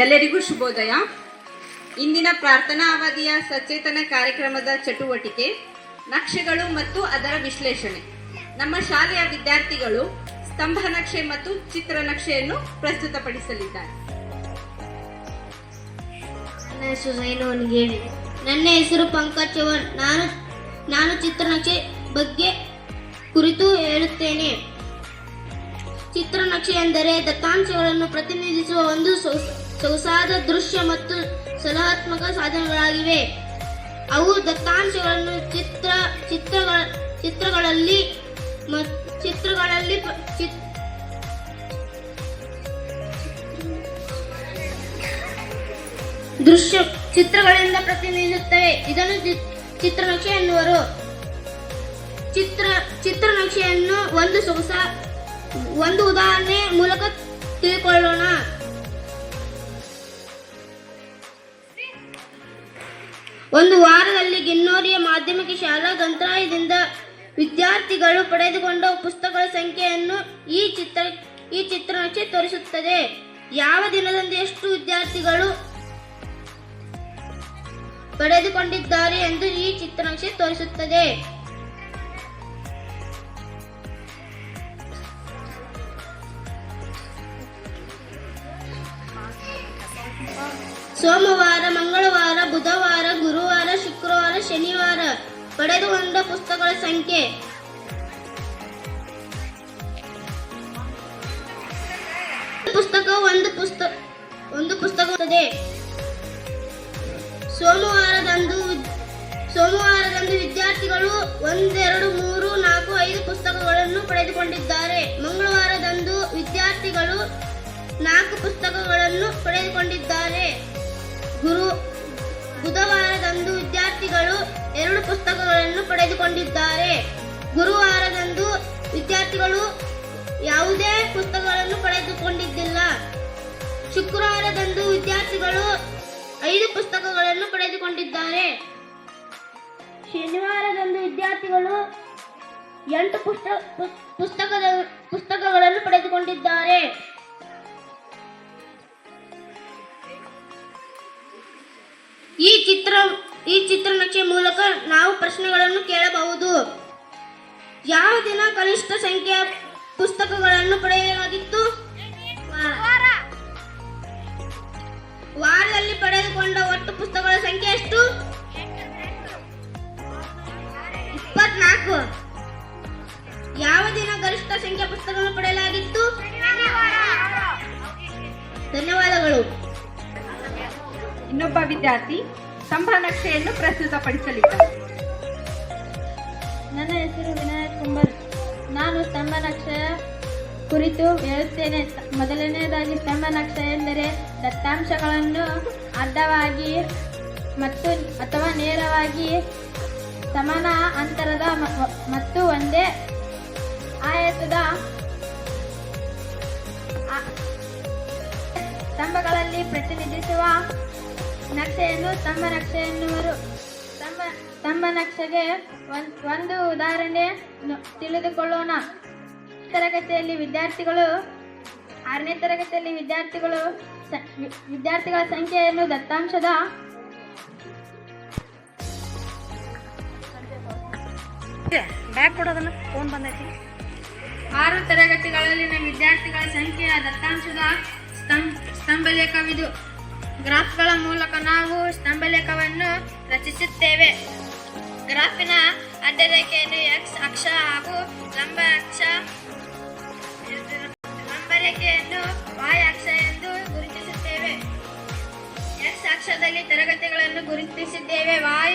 ಎಲ್ಲರಿಗೂ ಶುಭೋದಯ. ಇಂದಿನ ಪ್ರಾರ್ಥನಾ ಅವಧಿಯ ಸಚೇತನ ಕಾರ್ಯಕ್ರಮದ ಚಟುವಟಿಕೆ ನಕ್ಷೆಗಳು ಮತ್ತು ಅದರ ವಿಶ್ಲೇಷಣೆ. ನಮ್ಮ ಶಾಲೆಯ ವಿದ್ಯಾರ್ಥಿಗಳು ಸ್ತಂಭ ನಕ್ಷೆ ಮತ್ತು ಚಿತ್ರ ನಕ್ಷೆಯನ್ನು ಪ್ರಸ್ತುತಪಡಿಸಲಿದ್ದಾರೆ. ನನ್ನ ಹೆಸರು ಸೈನವನಿಗೇಳಿ. ನನ್ನ ಹೆಸರು ಪಂಕಜ್ ಚವನ್. ನಾನು ಚಿತ್ರನಕ್ಷೆ ಬಗ್ಗೆ ಕುರಿತು ಹೇಳುತ್ತೇನೆ. ಚಿತ್ರನಕ್ಷೆ ಎಂದರೆ ದತ್ತಾಂಶಗಳನ್ನು ಪ್ರತಿನಿಧಿಸುವ ಒಂದು ಸೊಗಸಾದ ದೃಶ್ಯ ಮತ್ತು ಸಲಹಾತ್ಮಕ ಸಾಧನಗಳಾಗಿವೆ. ಅವು ದತ್ತಾಂಶಗಳನ್ನು ಚಿತ್ರಗಳಿಂದ ಪ್ರತಿನಿಧಿಸುತ್ತವೆ. ಇದನ್ನು ಚಿತ್ರನಕ್ಷೆ ಎನ್ನುವರು. ಚಿತ್ರನಕ್ಷೆಯನ್ನು ಒಂದು ಉದಾಹರಣೆ ಮೂಲಕ ತಿಳಿದುಕೊಳ್ಳೋಣ. ಒಂದು ವಾರದಲ್ಲಿ ಗಿನ್ನೋರಿಯ ಮಾಧ್ಯಮಿಕ ಶಾಲಾ ಗ್ರಂಥಾಲಯದಿಂದ ವಿದ್ಯಾರ್ಥಿಗಳು ಪಡೆದುಕೊಂಡ ಪುಸ್ತಕಗಳ ಸಂಖ್ಯೆಯನ್ನು ಈ ಚಿತ್ರನಕ್ಷೆ ತೋರಿಸುತ್ತದೆ. ಯಾವ ದಿನದಂದು ಎಷ್ಟು ವಿದ್ಯಾರ್ಥಿಗಳು ಪಡೆದುಕೊಂಡಿದ್ದಾರೆ ಎಂದು ಈ ಚಿತ್ರನಕ್ಷೆ ತೋರಿಸುತ್ತದೆ. ಸೋಮವಾರ, ಮಂಗಳವಾರ, ಬುಧವಾರ, ಗುರುವಾರ, ಶುಕ್ರವಾರ, ಶನಿವಾರ ಪಡೆದುಕೊಂಡ ಪುಸ್ತಕಗಳ ಸಂಖ್ಯೆ. ಒಂದು ಪುಸ್ತಕ ಸೋಮವಾರದಂದು ವಿದ್ಯಾರ್ಥಿಗಳು 1, 2, 3, 4, 5 ಪುಸ್ತಕಗಳನ್ನು ಪಡೆದುಕೊಂಡಿದ್ದಾರೆ. ಮಂಗಳವಾರದಂದು ವಿದ್ಯಾರ್ಥಿಗಳು 4 ಪುಸ್ತಕಗಳನ್ನು ಪಡೆದುಕೊಂಡಿದ್ದಾರೆ. ಬುಧವಾರದಂದು ವಿದ್ಯಾರ್ಥಿಗಳು 2 ಪುಸ್ತಕಗಳನ್ನು ಪಡೆದುಕೊಂಡಿದ್ದಾರೆ. ಗುರುವಾರದಂದು ವಿದ್ಯಾರ್ಥಿಗಳು ಯಾವುದೇ ಪುಸ್ತಕಗಳನ್ನು ಪಡೆದುಕೊಂಡಿದ್ದಿಲ್ಲ. ಶುಕ್ರವಾರದಂದು ವಿದ್ಯಾರ್ಥಿಗಳು 5 ಪುಸ್ತಕಗಳನ್ನು ಪಡೆದುಕೊಂಡಿದ್ದಾರೆ. ಶನಿವಾರದಂದು ವಿದ್ಯಾರ್ಥಿಗಳು 8 ಪುಸ್ತಕಗಳನ್ನು ಪಡೆದುಕೊಂಡಿದ್ದಾರೆ. ಈ ಚಿತ್ರನಕ್ಷೆ ಮೂಲಕ ನಾವು ಪ್ರಶ್ನೆಗಳನ್ನು ಕೇಳಬಹುದು. ಯಾವ ದಿನ ಕನಿಷ್ಠ ಸಂಖ್ಯೆಯ ಪುಸ್ತಕಗಳನ್ನು ಪಡೆಯಲಾಗಿತ್ತು? ವಾರದಲ್ಲಿ ಪಡೆದುಕೊಂಡ ಒಟ್ಟು ಪುಸ್ತಕಗಳ ಸಂಖ್ಯೆ ಎಷ್ಟು? 24. ಯಾವ ದಿನ ಗರಿಷ್ಠ ಸಂಖ್ಯೆಯ ಪುಸ್ತಕಗಳನ್ನು ಪಡೆಯಲಾಗಿತ್ತು? ಧನ್ಯವಾದಗಳು. ಇನ್ನೊಬ್ಬ ವಿದ್ಯಾರ್ಥಿ ಸ್ತಂಭ ನಕ್ಷೆಯನ್ನು ಪ್ರಸ್ತುತಪಡಿಸಲಿದ್ದಾರೆ. ನನ್ನ ಹೆಸರು ವಿನಾಯಕ್ ಕುಂಬರ್. ನಾನು ಸ್ತಂಭ ನಕ್ಷೆಯ ಕುರಿತು ಹೇಳುತ್ತೇನೆ. ಮೊದಲನೆಯದಾಗಿ ಸ್ತಂಭ ನಕ್ಷೆ ಎಂದರೆ ದತ್ತಾಂಶಗಳನ್ನು ಅಡ್ಡವಾಗಿ ಅಥವಾ ನೇರವಾಗಿ ಸಮಾನ ಅಂತರದ ಮತ್ತು ಒಂದೇ ಆಯತದ ಸ್ತಂಭಗಳಲ್ಲಿ ಪ್ರತಿನಿಧಿಸುವ ನಕ್ಷೆಯನ್ನು ಸ್ತಂಭ ನಕ್ಷೆ ಎನ್ನುವರು. ಸ್ತಂಭ ನಕ್ಷೆಗೆ ಒಂದು ಉದಾಹರಣೆ ತಿಳಿದುಕೊಳ್ಳೋಣ. 6ನೇ ತರಗತಿಯಲ್ಲಿ ವಿದ್ಯಾರ್ಥಿಗಳ ಸಂಖ್ಯೆಯನ್ನು ದತ್ತಾಂಶದ 6 ತರಗತಿಗಳಲ್ಲಿನ ವಿದ್ಯಾರ್ಥಿಗಳ ಸಂಖ್ಯೆಯ ದತ್ತಾಂಶದ ಸ್ತಂಭಲೇಖವಿದು. ಗ್ರಾಫ್ಗಳ ಮೂಲಕ ನಾವು ಸ್ತಂಭಲೇಖವನ್ನು ರಚಿಸುತ್ತೇವೆ. ಗ್ರಾಫಿನ ಅಡ್ಡರೇಖೆಯನ್ನು X ಅಕ್ಷ ಹಾಗೂ ಲಂಬರೇಖೆಯನ್ನು Y ಅಕ್ಷ ಎಂದು ಗುರುತಿಸುತ್ತೇವೆ. X ಅಕ್ಷದಲ್ಲಿ ತರಗತಿಗಳನ್ನು ಗುರುತಿಸಿದ್ದೇವೆ. Y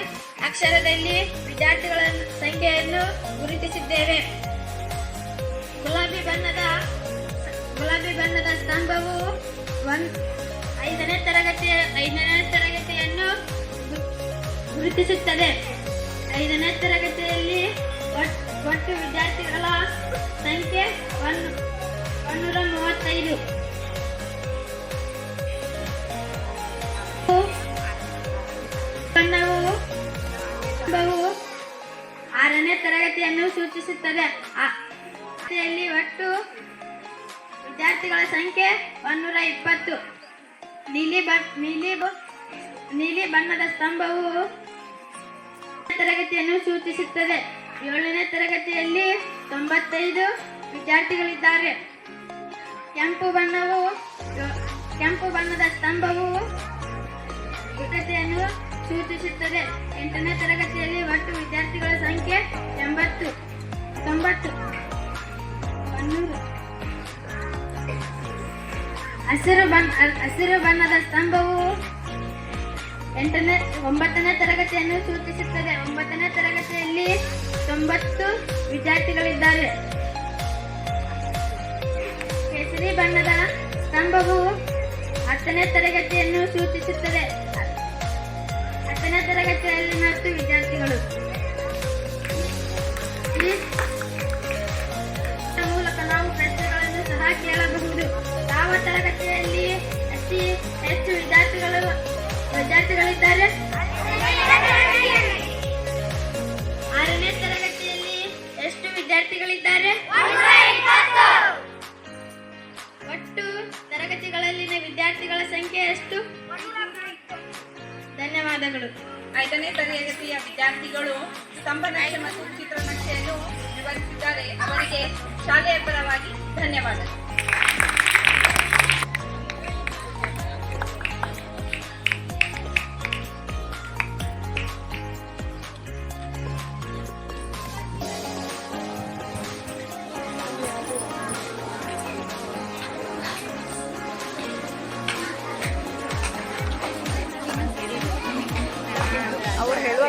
ಅಕ್ಷರದಲ್ಲಿ ವಿದ್ಯಾರ್ಥಿಗಳ ಸಂಖ್ಯೆಯನ್ನು ಗುರುತಿಸಿದ್ದೇವೆ. ಗುಲಾಬಿ ಬಣ್ಣದ ಸ್ತಂಭವು 5ನೇ ತರಗತಿಯನ್ನು ಗುರುತಿಸುತ್ತದೆ. 5ನೇ ತರಗತಿಯಲ್ಲಿ ಒಟ್ಟು ವಿದ್ಯಾರ್ಥಿಗಳ ಸಂಖ್ಯೆ 135. ಬಣ್ಣವು 6ನೇ ತರಗತಿಯನ್ನು ಸೂಚಿಸುತ್ತದೆ. ಒಟ್ಟು ವಿದ್ಯಾರ್ಥಿಗಳ ಸಂಖ್ಯೆ 120. ನೀಲಿ ಬಣ್ಣದ ಸ್ತಂಭವು ತರಗತಿಯನ್ನು ಸೂಚಿಸುತ್ತದೆ. 7ನೇ ತರಗತಿಯಲ್ಲಿ 95 ವಿದ್ಯಾರ್ಥಿಗಳಿದ್ದಾರೆ. ಕೆಂಪು ಬಣ್ಣದ ಸ್ತಂಭವು ತರಗತಿಯನ್ನು ಸೂಚಿಸುತ್ತದೆ. 8ನೇ ತರಗತಿಯಲ್ಲಿ ಒಟ್ಟು ವಿದ್ಯಾರ್ಥಿಗಳ ಸಂಖ್ಯೆ 90. ಹಸಿರು ಬಣ್ಣದ ಸ್ತಂಭವು 9ನೇ ತರಗತಿಯನ್ನು ಸೂಚಿಸುತ್ತದೆ. 9ನೇ ತರಗತಿಯಲ್ಲಿ 90 ವಿದ್ಯಾರ್ಥಿಗಳಿದ್ದಾರೆ. ಕೇಸರಿ ಬಣ್ಣದ ಸ್ತಂಭವು 10ನೇ ತರಗತಿಯನ್ನು ಸೂಚಿಸುತ್ತದೆ. 10ನೇ ತರಗತಿಯಲ್ಲಿ 10 ವಿದ್ಯಾರ್ಥಿಗಳು. ಈ ಮೂಲಕ ನಾವು ಪ್ರಶ್ನೆಗಳನ್ನು ಸಹ ಕೇಳಬಹುದು. ಯಾವ ತರಗತಿಯಲ್ಲಿ ಅತಿ ಹೆಚ್ಚು ವಿದ್ಯಾರ್ಥಿಗಳಿದ್ದಾರೆ? 6ನೇ ತರಗತಿಯಲ್ಲಿ ಎಷ್ಟು ವಿದ್ಯಾರ್ಥಿಗಳಿದ್ದಾರೆ? ಒಟ್ಟು ತರಗತಿಗಳಲ್ಲಿನ ವಿದ್ಯಾರ್ಥಿಗಳ ಸಂಖ್ಯೆ ಎಷ್ಟು? ಧನ್ಯವಾದಗಳು. 5ನೇ ತರಗತಿಯ ವಿದ್ಯಾರ್ಥಿಗಳು ಸ್ತಂಭ ನಕ್ಷೆ ಮತ್ತು ಚಿತ್ರನಕ್ಷೆಯನ್ನು ವಿವರಿಸಿದ್ದಾರೆ. ಅವರಿಗೆ ಶಾಲೆಯ ಪರವಾಗಿ ಧನ್ಯವಾದಗಳು. ಅವ್ರು ಹೇಳುವ